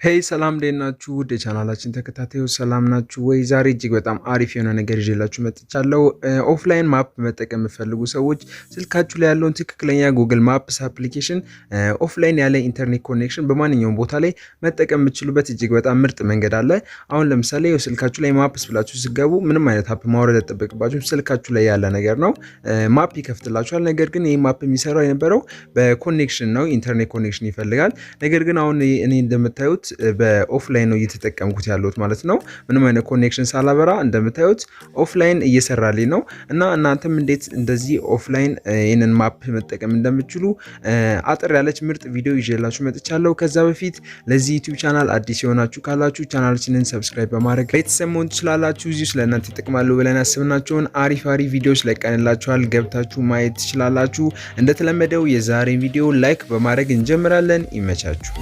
ሄይ ሰላም ደናችሁ ወደ ቻናላችን ተከታታዮች ሰላም ናችሁ ወይ? ዛሬ እጅግ በጣም አሪፍ የሆነ ነገር ይዤላችሁ መጥቻለሁ። ኦፍላይን ማፕ መጠቀም የምትፈልጉ ሰዎች ስልካችሁ ላይ ያለውን ትክክለኛ ጉግል ማፕስ አፕሊኬሽን ኦፍላይን ያለ ኢንተርኔት ኮኔክሽን በማንኛውም ቦታ ላይ መጠቀም የምትችሉበት እጅግ በጣም ምርጥ መንገድ አለ። አሁን ለምሳሌ ስልካችሁ ላይ ማፕስ ብላችሁ ሲገቡ ምንም አይነት አፕ ማውረድ አይጠበቅባችሁም። ስልካችሁ ላይ ያለ ነገር ነው። ማፕ ይከፍትላችኋል። ነገር ግን ይሄ ማፕ የሚሰራው የነበረው በኮኔክሽን ነው። ኢንተርኔት ኮኔክሽን ይፈልጋል። ነገር ግን አሁን እኔ እንደምታዩት በኦፍላይን ነው እየተጠቀምኩት ያለሁት ማለት ነው። ምንም አይነት ኮኔክሽን ሳላበራ እንደምታዩት ኦፍላይን እየሰራልኝ ነው። እና እናንተም እንዴት እንደዚህ ኦፍላይን ይሄንን ማፕ መጠቀም እንደምትችሉ አጥር ያለች ምርጥ ቪዲዮ ይዤላችሁ መጥቻለሁ። ከዛ በፊት ለዚህ ዩቲዩብ ቻናል አዲስ የሆናችሁ ካላችሁ ቻናላችንን ሰብስክራይብ በማድረግ ቤተሰብ መሆን ትችላላችሁ። እዚሁ ስለእናንተ ይጠቅማሉ ብለን ያስብናቸውን አሪፍ ቪዲዮዎች ለቀንላችኋል፣ ገብታችሁ ማየት ትችላላችሁ። እንደተለመደው የዛሬን ቪዲዮ ላይክ በማድረግ እንጀምራለን። ይመቻችሁ።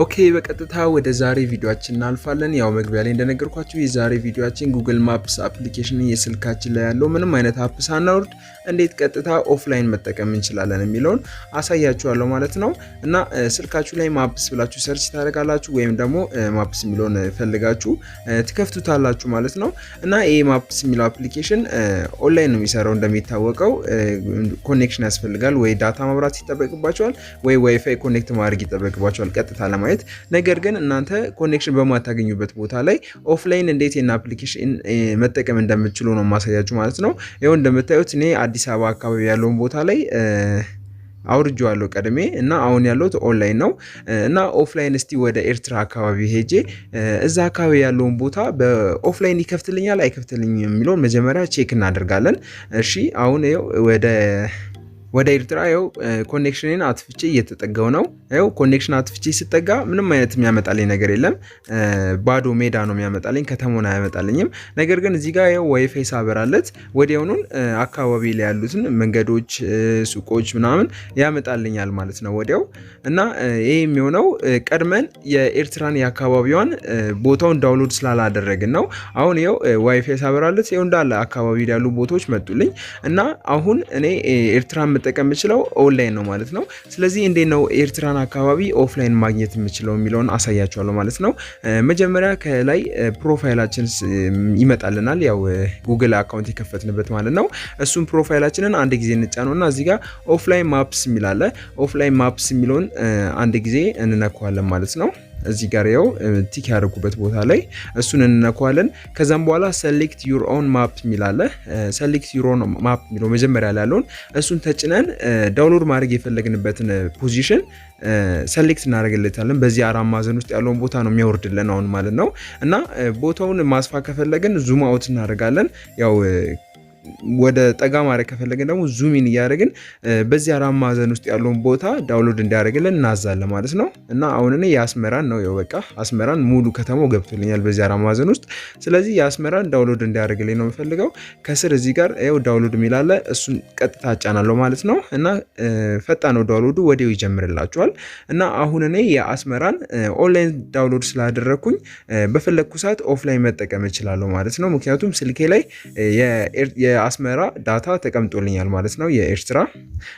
ኦኬ በቀጥታ ወደ ዛሬ ቪዲዮአችን እናልፋለን። ያው መግቢያ ላይ እንደነገርኳችሁ የዛሬ ቪዲዮአችን ጉግል ማፕስ አፕሊኬሽን የስልካችን ላይ ያለው ምንም አይነት አፕ ሳናወርድ እንዴት ቀጥታ ኦፍላይን መጠቀም እንችላለን የሚለውን አሳያችኋለሁ ማለት ነው። እና ስልካችሁ ላይ ማፕስ ብላችሁ ሰርች ታደርጋላችሁ ወይም ደግሞ ማፕስ የሚለውን ፈልጋችሁ ትከፍቱታላችሁ ማለት ነው። እና ይሄ ማፕስ የሚለው አፕሊኬሽን ኦንላይን ነው የሚሰራው። እንደሚታወቀው ኮኔክሽን ያስፈልጋል። ወይ ዳታ ማብራት ይጠበቅባችኋል ወይ ዋይፋይ ኮኔክት ማድረግ ይጠበቅባችኋል ቀጥታ ለማየት። ነገር ግን እናንተ ኮኔክሽን በማታገኙበት ቦታ ላይ ኦፍላይን እንዴት የና አፕሊኬሽን መጠቀም እንደምትችሉ ነው ማሳያችሁ ማለት ነው። ይሄው እንደምታዩት እኔ አዲስ አበባ አካባቢ ያለውን ቦታ ላይ አውርጄዋለሁ ቀድሜ እና አሁን ያለሁት ኦንላይን ነው። እና ኦፍላይን እስቲ ወደ ኤርትራ አካባቢ ሄጄ እዛ አካባቢ ያለውን ቦታ በኦፍላይን ይከፍትልኛል አይከፍትልኝም የሚለውን መጀመሪያ ቼክ እናደርጋለን። እሺ አሁን ይሄው ወደ ኤርትራ ይኸው ኮኔክሽንን አጥፍቼ እየተጠጋው ነው። ይኸው ኮኔክሽን አጥፍቼ ስጠጋ ምንም አይነት የሚያመጣልኝ ነገር የለም። ባዶ ሜዳ ነው የሚያመጣልኝ፣ ከተማውን አያመጣልኝም። ነገር ግን እዚህ ጋር ይኸው ዋይፋይ ሳበራለት ወዲያውኑን አካባቢ ላይ ያሉትን መንገዶች፣ ሱቆች ምናምን ያመጣልኛል ማለት ነው ወዲያው። እና ይሄ የሚሆነው ቀድመን የኤርትራን የአካባቢዋን ቦታውን ዳውንሎድ ስላላደረግን ነው። አሁን ይኸው ዋይፋይ ሳበራለት ይኸው እንዳለ አካባቢ ያሉ ቦታዎች መጡልኝ። እና አሁን እኔ ኤርትራ መጠቀም የምችለው ኦንላይን ነው ማለት ነው። ስለዚህ እንዴት ነው ኤርትራን አካባቢ ኦፍላይን ማግኘት የምችለው የሚለውን አሳያችኋለሁ ማለት ነው። መጀመሪያ ከላይ ፕሮፋይላችን ይመጣልናል፣ ያው ጉግል አካውንት የከፈትንበት ማለት ነው። እሱም ፕሮፋይላችንን አንድ ጊዜ እንጫነውና እዚህ ጋር ኦፍላይን ማፕስ የሚላለ ኦፍላይን ማፕስ የሚለውን አንድ ጊዜ እንነካዋለን ማለት ነው። እዚህ ጋር ያው ቲክ ያደርጉበት ቦታ ላይ እሱን እንነካዋለን። ከዛም በኋላ ሰሌክት ዩር ኦን ማፕ የሚላለ ሰሌክት ዩር ኦን ማፕ የሚለው መጀመሪያ ላይ ያለውን እሱን ተጭነን ዳውንሎድ ማድረግ የፈለግንበትን ፖዚሽን ሰሌክት እናደርግለታለን። በዚህ አራት ማዕዘን ውስጥ ያለውን ቦታ ነው የሚያወርድልን አሁን ማለት ነው። እና ቦታውን ማስፋት ከፈለግን ዙም አውት እናደርጋለን። ያው ወደ ጠጋ ማድረግ ከፈለግን ደግሞ ዙም ኢን እያደረግን በዚህ አራት ማዕዘን ውስጥ ያለውን ቦታ ዳውንሎድ እንዲያደርግልን እናዛለን ማለት ነው። እና አሁን እኔ የአስመራን ነው ያው በቃ አስመራን ሙሉ ከተማው ገብቶልኛል በዚህ አራት ማዕዘን ውስጥ። ስለዚህ የአስመራን ዳውንሎድ እንዲያደርግልኝ ነው የምፈልገው። ከስር እዚህ ጋር ያው ዳውንሎድ የሚላለ እሱን ቀጥታ አጫናለሁ ማለት ነው። እና ፈጣን ነው ዳውንሎዱ ወዲያው ይጀምርላችኋል። እና አሁን እኔ የአስመራን ኦንላይን ዳውንሎድ ስላደረኩኝ በፈለኩ ሰዓት ኦፍላይን መጠቀም እችላለሁ ማለት ነው። ምክንያቱም ስልኬ ላይ የአስመራ ዳታ ተቀምጦልኛል ማለት ነው የኤርትራ።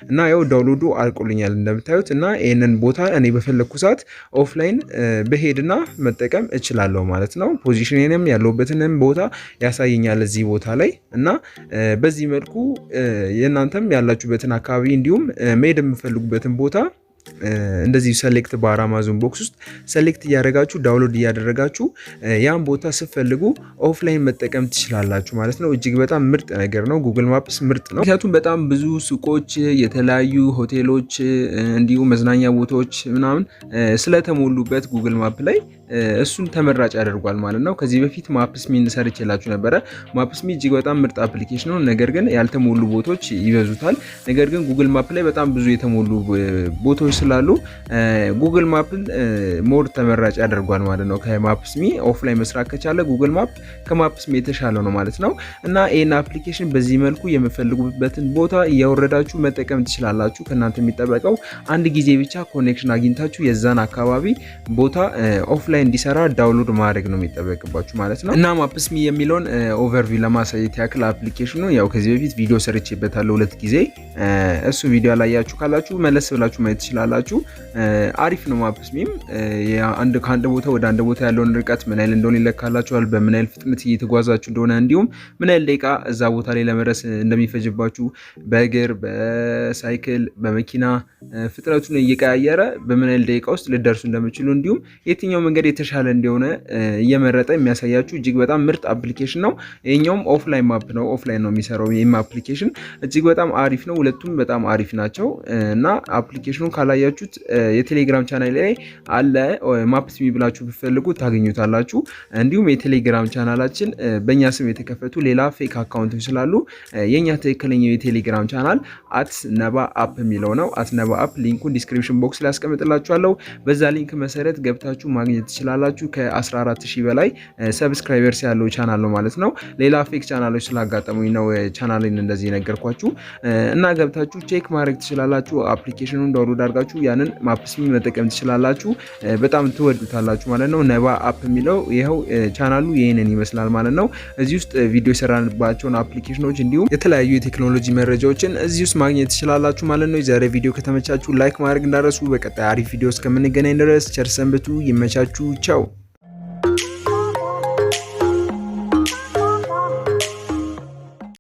እና ያው ዳውንሎዱ አልቆልኛል እንደምታዩት። እና ይሄንን ቦታ እኔ በፈለኩ ሰዓት ኦፍላይን በሄድና መጠቀም እችላለሁ ማለት ነው። ፖዚሽኔንም ያለውበትንም ቦታ ያሳየኛል እዚህ ቦታ ላይ። እና በዚህ መልኩ የእናንተም ያላችሁበትን አካባቢ እንዲሁም መሄድ የምትፈልጉበትን ቦታ እንደዚህ ሰሌክት በአማዞን ቦክስ ውስጥ ሰሌክት እያደረጋችሁ ዳውንሎድ እያደረጋችሁ ያን ቦታ ስትፈልጉ ኦፍላይን መጠቀም ትችላላችሁ ማለት ነው። እጅግ በጣም ምርጥ ነገር ነው። ጉግል ማፕስ ምርጥ ነው። ምክንያቱም በጣም ብዙ ሱቆች፣ የተለያዩ ሆቴሎች እንዲሁ መዝናኛ ቦታዎች ምናምን ስለተሞሉበት ጉግል ማፕ ላይ እሱን ተመራጭ ያደርጓል ማለት ነው። ከዚህ በፊት ማፕስሚን ሰርቼላችሁ ነበረ። ማፕስሚ እጅግ በጣም ምርጥ አፕሊኬሽን ነው። ነገር ግን ያልተሞሉ ቦታዎች ይበዙታል። ነገር ግን ጉግል ማፕ ላይ በጣም ብዙ የተሞሉ ቦታዎች ስላሉ ጉግል ማፕን ሞር ተመራጭ ያደርጓል ማለት ነው። ከማፕስሚ ኦፍላይን መስራት ከቻለ ጉግል ማፕ ከማፕስሚ የተሻለ ነው ማለት ነው። እና ይሄን አፕሊኬሽን በዚህ መልኩ የምፈልጉበትን ቦታ እያወረዳችሁ መጠቀም ትችላላችሁ። ከናንተ የሚጠበቀው አንድ ጊዜ ብቻ ኮኔክሽን አግኝታችሁ የዛን አካባቢ ቦታ ኦፍላይን ላይ እንዲሰራ ዳውንሎድ ማድረግ ነው የሚጠበቅባችሁ ማለት ነው። እና ማፕስሚ የሚለውን ኦቨርቪው ለማሳየት ያክል አፕሊኬሽኑ ያው ከዚህ በፊት ቪዲዮ ሰርቼበታለሁ 2 ጊዜ። እሱ ቪዲዮ አላያችሁ ካላችሁ መለስ ብላችሁ ማየት ትችላላችሁ። አሪፍ ነው ማፕስሚም ከአንድ ቦታ ወደ አንድ ቦታ ያለውን ርቀት ምን ያህል እንደሆነ ይለካላችኋል፣ በምን ያህል ፍጥነት እየተጓዛችሁ እንደሆነ እንዲሁም ምን ያህል ደቂቃ እዛ ቦታ ላይ ለመድረስ እንደሚፈጅባችሁ በእግር በሳይክል በመኪና ፍጥነቱን እየቀያየረ በምን ያህል ደቂቃ ውስጥ ልደርሱ እንደምትችሉ እንዲሁም የትኛው መንገድ የተሻለ እንደሆነ እየመረጠ የሚያሳያችሁ እጅግ በጣም ምርጥ አፕሊኬሽን ነው። ይሄኛውም ኦፍላይን ማፕ ነው፣ ኦፍላይን ነው የሚሰራው። ይሄም አፕሊኬሽን እጅግ በጣም አሪፍ ነው። ሁለቱም በጣም አሪፍ ናቸው እና አፕሊኬሽኑን ካላያችሁት የቴሌግራም ቻናል ላይ አለ። ማፕስሚ ብላችሁ ብትፈልጉ ታገኙታላችሁ። እንዲሁም የቴሌግራም ቻናላችን በእኛ ስም የተከፈቱ ሌላ ፌክ አካውንቶች ስላሉ የኛ ትክክለኛው የቴሌግራም ቻናል @nebaapp የሚለው ነው። @nebaapp ሊንኩን ዲስክሪፕሽን ቦክስ ላይ አስቀምጥላችኋለሁ። በዛ ሊንክ መሰረት ገብታችሁ ማግኘት ትችላላችሁ። ከ14000 በላይ ሰብስክራይበርስ ያለው ቻናል ነው ማለት ነው። ሌላ ፌክ ቻናሎች ስላጋጠሙኝ ነው ቻናሌን እንደዚህ ነገርኳችሁ እና ገብታችሁ ቼክ ማድረግ ትችላላችሁ። አፕሊኬሽኑን ዳውንሎድ አድርጋችሁ ያንን ማፕስሚ መጠቀም ትችላላችሁ። በጣም ትወዱታላችሁ ማለት ነው። nebaapp የሚለው ይሄው ቻናሉ ይሄንን ይመስላል ማለት ነው። እዚህ ውስጥ ቪዲዮ የሰራንባቸውን አፕሊኬሽኖች እንዲሁም የተለያዩ የቴክኖሎጂ መረጃዎችን እዚህ ውስጥ ማግኘት ትችላላችሁ ማለት ነው። የዛሬ ቪዲዮ ከተመቻችሁ ላይክ ማድረግ እንዳትረሱ። በቀጣይ አሪፍ ቪዲዮ እስከምንገናኝ ድረስ ቸር ሰንብቱ። ይመቻችሁ። ቻው